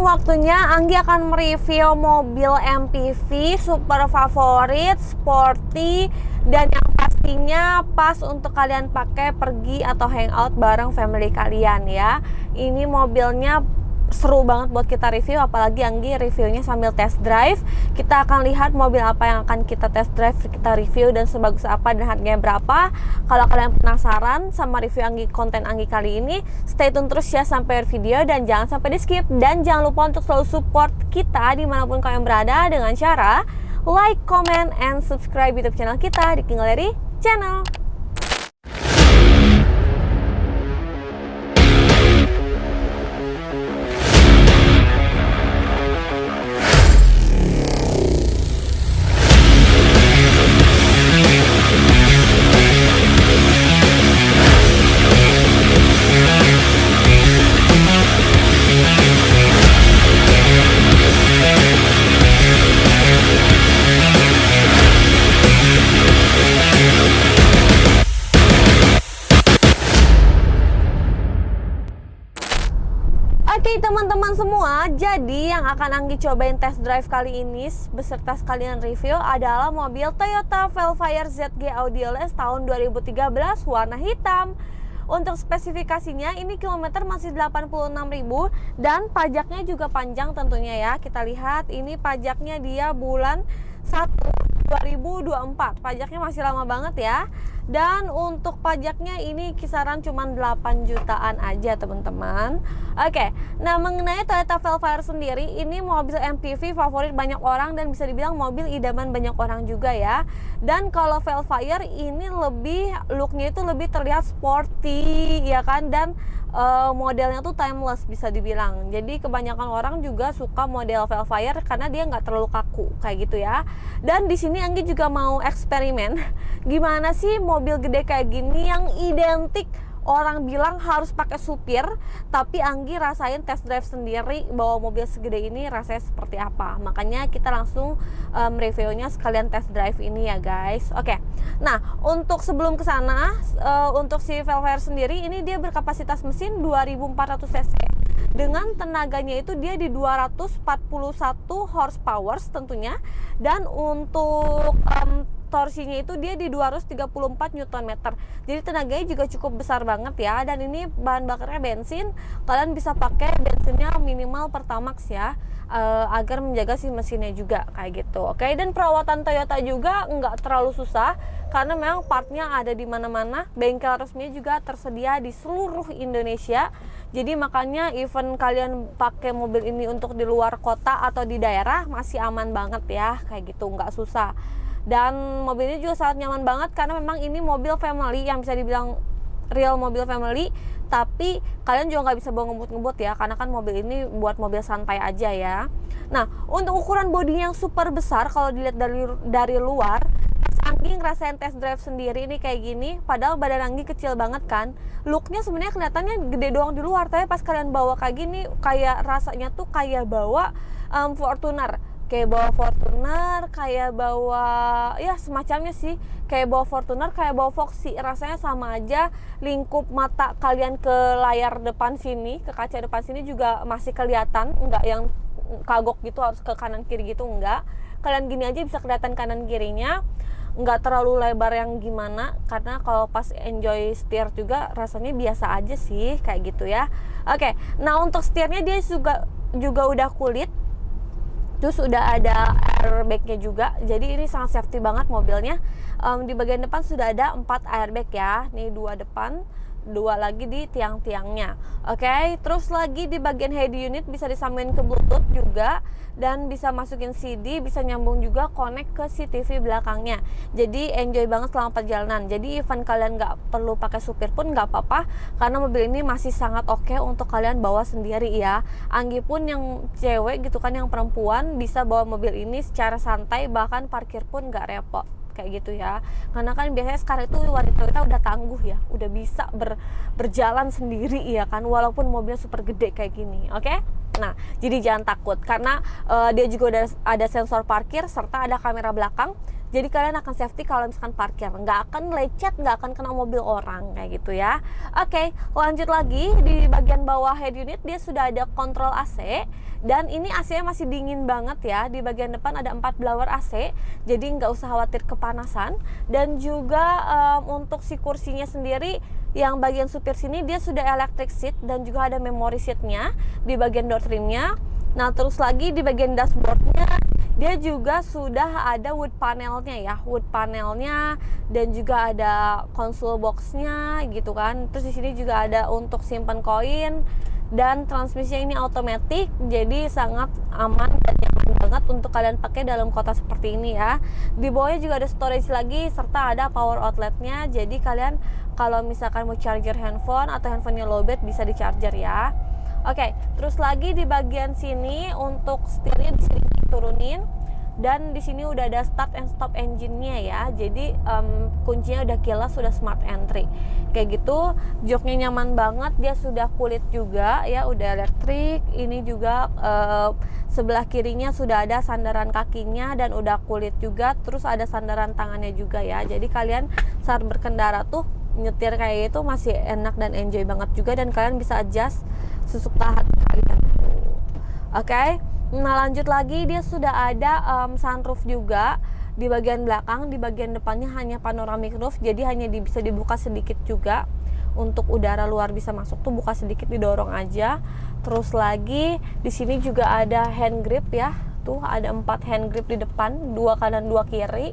waktunya Anggi akan mereview mobil MPV super favorit, sporty, dan yang pastinya pas untuk kalian pakai pergi atau hangout bareng family kalian ya. Ini mobilnya seru banget buat kita review, apalagi Anggi reviewnya sambil test drive. Kita akan lihat mobil apa yang akan kita test drive, kita review, dan sebagus apa dan harganya berapa. Kalau kalian penasaran sama review Anggi, konten Anggi kali ini, stay tune terus ya sampai video dan jangan sampai di skip. Dan jangan lupa untuk selalu support kita dimanapun kalian berada dengan cara like, comment, and subscribe YouTube channel kita di King Galeri Channel. Oke teman-teman semua, jadi yang akan Anggi cobain test drive kali ini beserta sekalian review adalah mobil Toyota Velfire ZG Audioless tahun 2013 warna hitam. Untuk spesifikasinya ini kilometer masih 86.000 dan pajaknya juga panjang tentunya ya. Kita lihat ini pajaknya dia bulan 1 2024, pajaknya masih lama banget ya. Dan untuk pajaknya ini kisaran cuma 8 jutaan aja teman-teman. Oke, nah mengenai Toyota Velfire sendiri, ini mobil MPV favorit banyak orang dan bisa dibilang mobil idaman banyak orang juga ya. Dan kalau Velfire ini lebih, looknya itu lebih terlihat sporty ya kan, dan modelnya tuh timeless bisa dibilang. Jadi kebanyakan orang juga suka model Velfire karena dia nggak terlalu kaku kayak gitu ya. Dan di sini Anggi juga mau eksperimen gimana sih mobil gede kayak gini yang identik orang bilang harus pakai supir, tapi Anggi rasain test drive sendiri bahwa mobil segede ini rasanya seperti apa. Makanya kita langsung reviewnya sekalian test drive ini ya guys. Oke, nah untuk sebelum ke sana, untuk si Velfire sendiri ini dia berkapasitas mesin 2400 cc. Dengan tenaganya itu dia di 241 horsepower tentunya. Dan untuk torsinya itu dia di 234 Nm. Jadi tenaganya juga cukup besar banget ya. Dan ini bahan bakarnya bensin. Kalian bisa pakai bensinnya minimal Pertamax ya, agar menjaga si mesinnya juga kayak gitu. Oke, dan perawatan Toyota juga nggak terlalu susah karena memang partnya ada di mana-mana. Bengkel resminya juga tersedia di seluruh Indonesia. Jadi makanya even kalian pakai mobil ini untuk di luar kota atau di daerah masih aman banget ya, kayak gitu, nggak susah. Dan mobil ini juga sangat nyaman banget karena memang ini mobil family yang bisa dibilang real mobil family. Tapi kalian juga nggak bisa bawa ngebut-ngebut ya, karena kan mobil ini buat mobil santai aja ya. Nah untuk ukuran bodinya yang super besar, kalau dilihat dari luar, Anggi ngerasain test drive sendiri ini kayak gini, padahal badan Anggi kecil banget kan. Looknya sebenarnya kelihatannya gede doang di luar, tapi pas kalian bawa kayak gini, kayak rasanya tuh kayak bawa Fortuner. Kayak bawa Fortuner, kayak bawa ya semacamnya sih, kayak bawa Fortuner, kayak bawa Foxy, rasanya sama aja. Lingkup mata kalian ke layar depan sini, ke kaca depan sini juga masih kelihatan, enggak yang kagok gitu harus ke kanan kiri gitu, enggak. Kalian gini aja bisa kelihatan kanan kirinya, enggak terlalu lebar yang gimana, karena kalau pas enjoy setir juga rasanya biasa aja sih kayak gitu ya. Oke, nah untuk setirnya dia juga udah kulit. Terus udah ada airbagnya juga, jadi ini sangat safety banget mobilnya. Di bagian depan sudah ada 4 airbag ya, nih 2 depan, 2 lagi di tiang-tiangnya. Oke, terus lagi di bagian head unit bisa disambungin ke Bluetooth juga, dan bisa masukin CD, bisa nyambung juga connect ke si TV belakangnya. Jadi enjoy banget selama perjalanan. Jadi even kalian nggak perlu pakai supir pun nggak apa-apa, karena mobil ini masih sangat oke untuk kalian bawa sendiri ya. Anggi pun yang cewek gitu kan, yang perempuan bisa bawa mobil ini secara santai, bahkan parkir pun nggak repot kayak gitu ya. Karena kan biasanya sekarang itu wanita udah tangguh ya, udah bisa berjalan sendiri ya kan, walaupun mobilnya super gede kayak gini. Oke, nah jadi jangan takut karena dia juga udah ada sensor parkir serta ada kamera belakang. Jadi kalian akan safety kalau misalkan parkir, nggak akan lecet, nggak akan kena mobil orang kayak gitu ya. Oke, lanjut lagi di bagian bawah head unit dia sudah ada kontrol AC, dan ini AC-nya masih dingin banget ya. Di bagian depan ada 4 blower AC, jadi nggak usah khawatir kepanasan. Dan juga untuk si kursinya sendiri yang bagian supir sini dia sudah electric seat dan juga ada memory seatnya di bagian door trimnya. Nah terus lagi di bagian dashboardnya dia juga sudah ada wood panelnya ya, wood panelnya, dan juga ada console boxnya gitu kan. Terus di sini juga ada untuk simpan koin, dan transmisinya ini automatic, jadi sangat aman dan nyaman banget untuk kalian pakai dalam kota seperti ini ya. Di bawahnya juga ada storage lagi serta ada power outletnya, jadi kalian kalau misalkan mau charger handphone atau handphonenya lowbat bisa di charger ya. Oke, terus lagi di bagian sini untuk setirnya di sini turunin, dan di sini udah ada start and stop engine-nya ya. Jadi kuncinya udah keyless, sudah smart entry. Kayak gitu, joknya nyaman banget, dia sudah kulit juga ya, udah elektrik. Ini juga sebelah kirinya sudah ada sandaran kakinya dan udah kulit juga, terus ada sandaran tangannya juga ya. Jadi kalian saat berkendara tuh nyetir kayak itu masih enak dan enjoy banget juga, dan kalian bisa adjust sesuka hati kalian. Oke. Nah lanjut lagi dia sudah ada sunroof juga di bagian belakang. Di bagian depannya hanya panoramic roof, jadi hanya bisa dibuka sedikit juga untuk udara luar bisa masuk tuh, buka sedikit didorong aja. Terus lagi di sini juga ada hand grip ya, tuh ada 4 hand grip di depan, 2 kanan 2 kiri,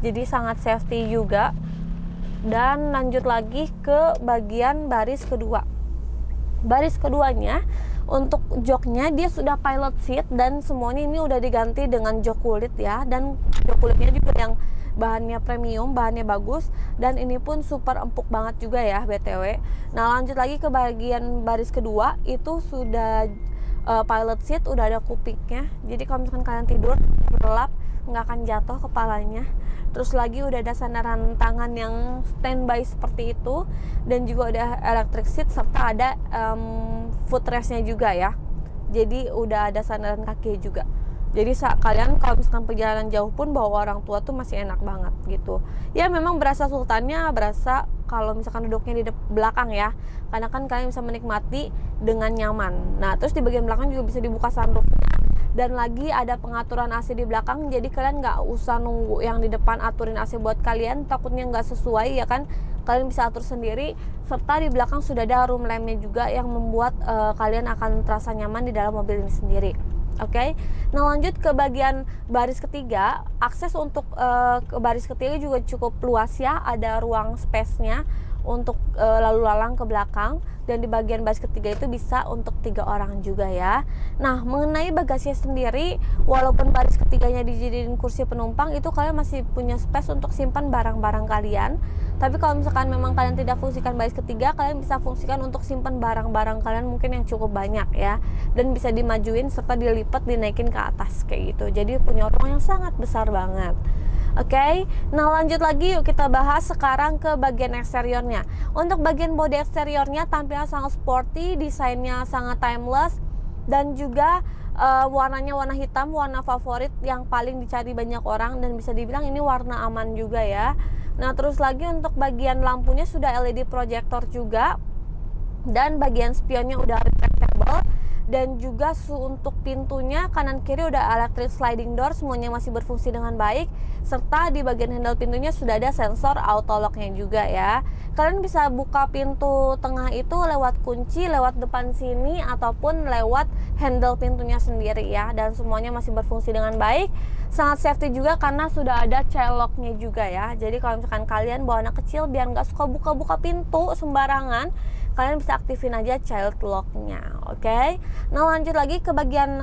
jadi sangat safety juga. Dan lanjut lagi ke bagian baris kedua. Baris keduanya untuk joknya dia sudah pilot seat, dan semuanya ini udah diganti dengan jok kulit ya, dan jok kulitnya juga yang bahannya premium, bahannya bagus, dan ini pun super empuk banget juga ya BTW. Nah lanjut lagi ke bagian baris kedua, itu sudah pilot seat, udah ada kupingnya, jadi kalau misalkan kalian tidur berlap nggak akan jatuh kepalanya. Terus lagi udah ada sandaran tangan yang standby seperti itu, dan juga ada electric seat serta ada footrestnya juga ya. Jadi udah ada sandaran kaki juga. Jadi kalian kalau misalkan perjalanan jauh pun bawa orang tua tuh masih enak banget gitu. Ya memang berasa sultannya, berasa kalau misalkan duduknya di belakang ya, karena kan kalian bisa menikmati dengan nyaman. Nah terus di bagian belakang juga bisa dibuka sunroofnya, dan lagi ada pengaturan AC di belakang, jadi kalian nggak usah nunggu yang di depan aturin AC buat kalian, takutnya nggak sesuai ya kan, kalian bisa atur sendiri. Serta di belakang sudah ada room lampnya juga yang membuat kalian akan terasa nyaman di dalam mobil ini sendiri. Oke. Nah lanjut ke bagian baris ketiga, akses untuk ke baris ketiga juga cukup luas ya, ada ruang space-nya untuk lalu lalang ke belakang, dan di bagian baris ketiga itu bisa untuk 3 orang juga ya. Nah mengenai bagasinya sendiri, walaupun baris ketiganya dijadiin kursi penumpang, itu kalian masih punya space untuk simpan barang-barang kalian. Tapi kalau misalkan memang kalian tidak fungsikan baris ketiga, kalian bisa fungsikan untuk simpan barang-barang kalian mungkin yang cukup banyak ya, dan bisa dimajuin serta dilipat dinaikin ke atas kayak gitu. Jadi punya ruang yang sangat besar banget. Oke, nah lanjut lagi yuk kita bahas sekarang ke bagian eksteriornya. Untuk bagian bodi eksteriornya tampilan sangat sporty, desainnya sangat timeless, dan juga warnanya warna hitam, warna favorit yang paling dicari banyak orang, dan bisa dibilang ini warna aman juga ya. Nah terus lagi untuk bagian lampunya sudah LED projector juga, dan bagian spionnya udah retractable, dan juga untuk pintunya kanan kiri udah electric sliding door, semuanya masih berfungsi dengan baik. Serta di bagian handle pintunya sudah ada sensor auto locknya juga ya. Kalian bisa buka pintu tengah itu lewat kunci, lewat depan sini, ataupun lewat handle pintunya sendiri ya, dan semuanya masih berfungsi dengan baik. Sangat safety juga karena sudah ada child locknya juga ya. Jadi kalau misalkan kalian bawa anak kecil biar nggak suka buka-buka pintu sembarangan, kalian bisa aktifin aja child locknya. Oke. Nah lanjut lagi ke bagian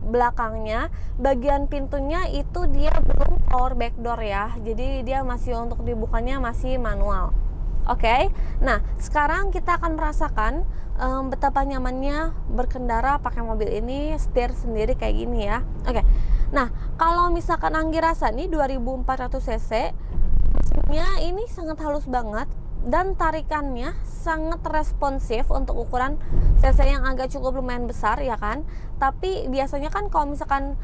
belakangnya. Bagian pintunya itu dia belum power back door ya, jadi dia masih untuk dibukanya masih manual. Oke. Nah sekarang kita akan merasakan betapa nyamannya berkendara pakai mobil ini, setir sendiri kayak gini ya. Oke. Nah kalau misalkan Anggi rasa nih 2400 cc, mesinnya ini sangat halus banget, dan tarikannya sangat responsif untuk ukuran cc yang agak cukup lumayan besar ya kan. Tapi biasanya kan kalau misalkan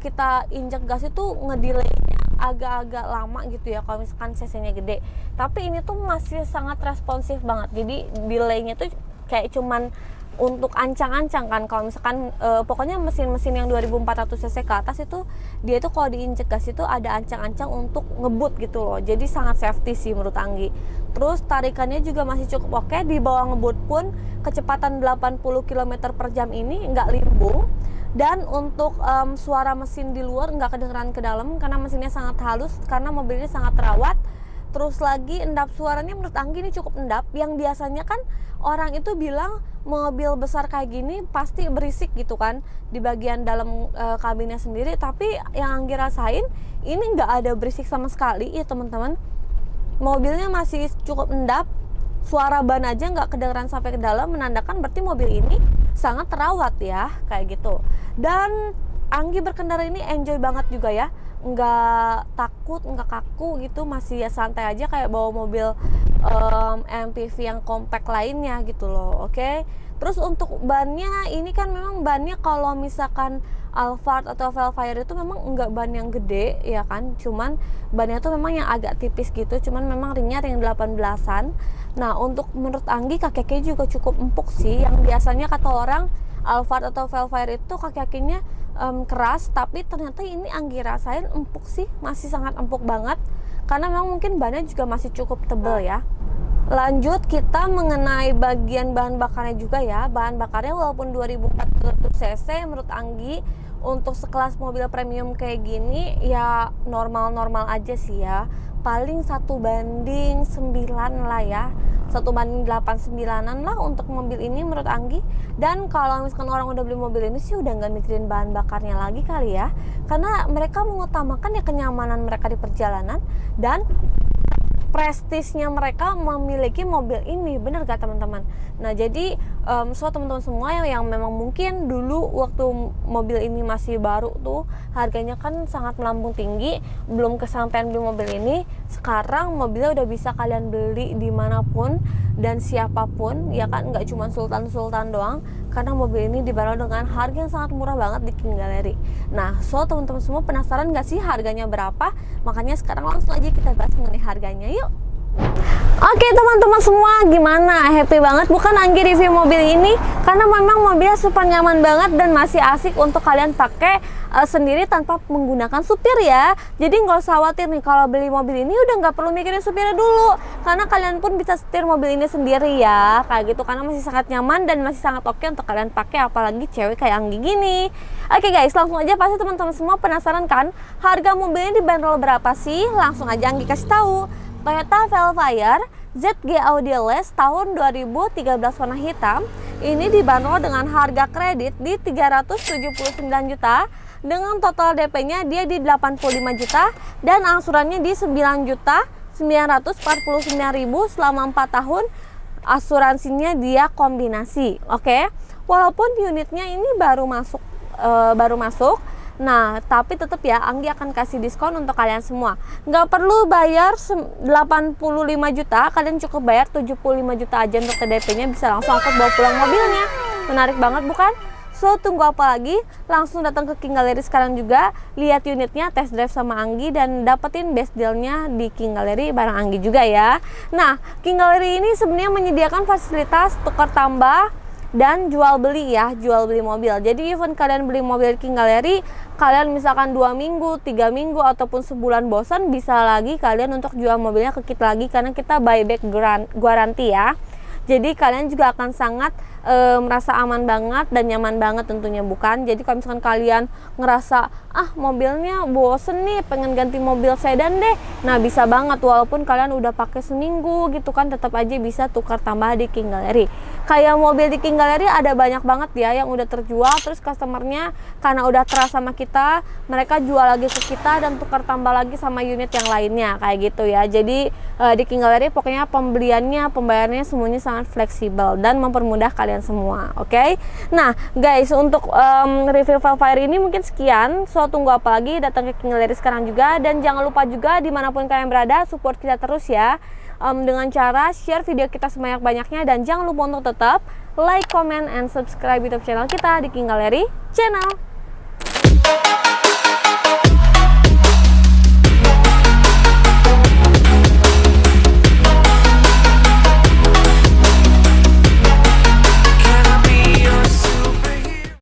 kita injak gas itu ngedelaynya agak-agak lama gitu ya kalau misalkan cc-nya gede. Tapi ini tuh masih sangat responsif banget. Jadi delaynya tuh kayak cuman untuk ancang-ancang kan. Kalau misalkan pokoknya mesin-mesin yang 2400 cc ke atas itu dia tuh kalau diinjek gas itu ada ancang-ancang untuk ngebut gitu loh. Jadi sangat safety sih menurut Anggi. Terus tarikannya juga masih cukup oke. Di bawah ngebut pun kecepatan 80 km per jam ini nggak limbung. Dan untuk suara mesin di luar nggak kedengeran ke dalam karena mesinnya sangat halus, karena mobil ini sangat terawat. Terus lagi endap suaranya menurut Anggi ini cukup endap. Yang biasanya kan orang itu bilang mobil besar kayak gini pasti berisik gitu kan di bagian dalam kabinnya sendiri. Tapi yang Anggi rasain ini nggak ada berisik sama sekali ya teman-teman. Mobilnya masih cukup endap. Suara ban aja nggak kedengeran sampai ke dalam, menandakan berarti mobil ini sangat terawat ya kayak gitu. Dan Anggi berkendara ini enjoy banget juga ya, nggak takut, nggak kaku gitu, masih ya santai aja kayak bawa mobil MPV yang compact lainnya gitu loh. Oke. Terus untuk bannya ini kan memang bannya kalau misalkan Alphard atau Vellfire itu memang enggak ban yang gede ya kan, cuman bannya tuh memang yang agak tipis gitu, cuman memang ringnya ring 18-an. Nah untuk menurut Anggi kaki-kakinya juga cukup empuk sih. Yang biasanya kata orang Alphard atau Vellfire itu kaki-kakinya keras, tapi ternyata ini Anggi rasain empuk sih, masih sangat empuk banget karena memang mungkin bannya juga masih cukup tebal ya. Lanjut kita mengenai bagian bahan bakarnya juga ya. Bahan bakarnya walaupun 2400 cc menurut Anggi untuk sekelas mobil premium kayak gini ya normal-normal aja sih ya. Paling 1:9 lah ya, 1:8-9an lah untuk mobil ini menurut Anggi. Dan kalau misalkan orang udah beli mobil ini sih udah nggak mikirin bahan bakarnya lagi kali ya, karena mereka mengutamakan ya kenyamanan mereka di perjalanan dan prestisnya mereka memiliki mobil ini, bener gak teman-teman? Nah jadi teman-teman semua yang memang mungkin dulu waktu mobil ini masih baru tuh harganya kan sangat melambung tinggi, belum kesampaian beli mobil ini. Sekarang mobilnya udah bisa kalian beli dimanapun dan siapapun ya kan, nggak cuma sultan-sultan doang, karena mobil ini dibanderol dengan harga yang sangat murah banget di King Gallery. Nah teman-teman semua penasaran gak sih harganya berapa? Makanya sekarang langsung aja kita bahas mengenai harganya, yuk. Oke teman-teman semua, gimana? Happy banget bukan Anggi review mobil ini? Karena memang mobilnya super nyaman banget dan masih asik untuk kalian pakai sendiri tanpa menggunakan supir ya. Jadi nggak usah khawatir nih kalau beli mobil ini udah nggak perlu mikirin supirnya dulu, karena kalian pun bisa setir mobil ini sendiri ya, kayak gitu, karena masih sangat nyaman dan masih sangat oke untuk kalian pakai, apalagi cewek kayak Anggi gini. Oke guys, langsung aja, pasti teman-teman semua penasaran kan harga mobilnya dibanderol berapa sih? Langsung aja Anggi kasih tahu. Toyota Vellfire ZG Audioles tahun 2013 warna hitam ini dibanderol dengan harga kredit di 379 juta, dengan total DP-nya dia di 85 juta dan angsurannya di 9.949.000 selama 4 tahun. Asuransinya dia kombinasi. Oke. Walaupun unitnya ini baru masuk. Nah, tapi tetap ya Anggi akan kasih diskon untuk kalian semua. Nggak perlu bayar 85 juta, kalian cukup bayar 75 juta aja untuk TDP-nya, bisa langsung angkut bawa pulang mobilnya. Menarik banget bukan? So, tunggu apa lagi? Langsung datang ke King Gallery sekarang juga, lihat unitnya, test drive sama Anggi, dan dapetin best deal-nya di King Gallery bareng Anggi juga ya. Nah, King Gallery ini sebenarnya menyediakan fasilitas tukar tambah dan jual beli ya, jual beli mobil. Jadi even kalian beli mobil King Gallery, kalian misalkan 2 minggu, 3 minggu ataupun sebulan bosan, bisa lagi kalian untuk jual mobilnya ke kita lagi, karena kita buyback guarantee ya. Jadi kalian juga akan sangat merasa aman banget dan nyaman banget tentunya bukan. Jadi kalau misalkan kalian ngerasa mobilnya bosen nih, pengen ganti mobil sedan deh, nah bisa banget, walaupun kalian udah pakai seminggu gitu kan, tetap aja bisa tukar tambah di King Gallery. Kayak mobil di King Gallery ada banyak banget ya yang udah terjual, terus customernya karena udah trust sama kita, mereka jual lagi ke kita dan tukar tambah lagi sama unit yang lainnya kayak gitu ya. Jadi di King Gallery pokoknya pembeliannya, pembayarannya semuanya sangat fleksibel dan mempermudah kalian semua. Oke. Nah guys, untuk review Vellfire ini mungkin sekian. So tunggu apa lagi, datang ke King Gallery sekarang juga, dan jangan lupa juga dimanapun kalian berada, support kita terus ya, dengan cara share video kita sebanyak-banyaknya, dan jangan lupa untuk tetap like, comment, and subscribe YouTube channel kita di King Gallery Channel.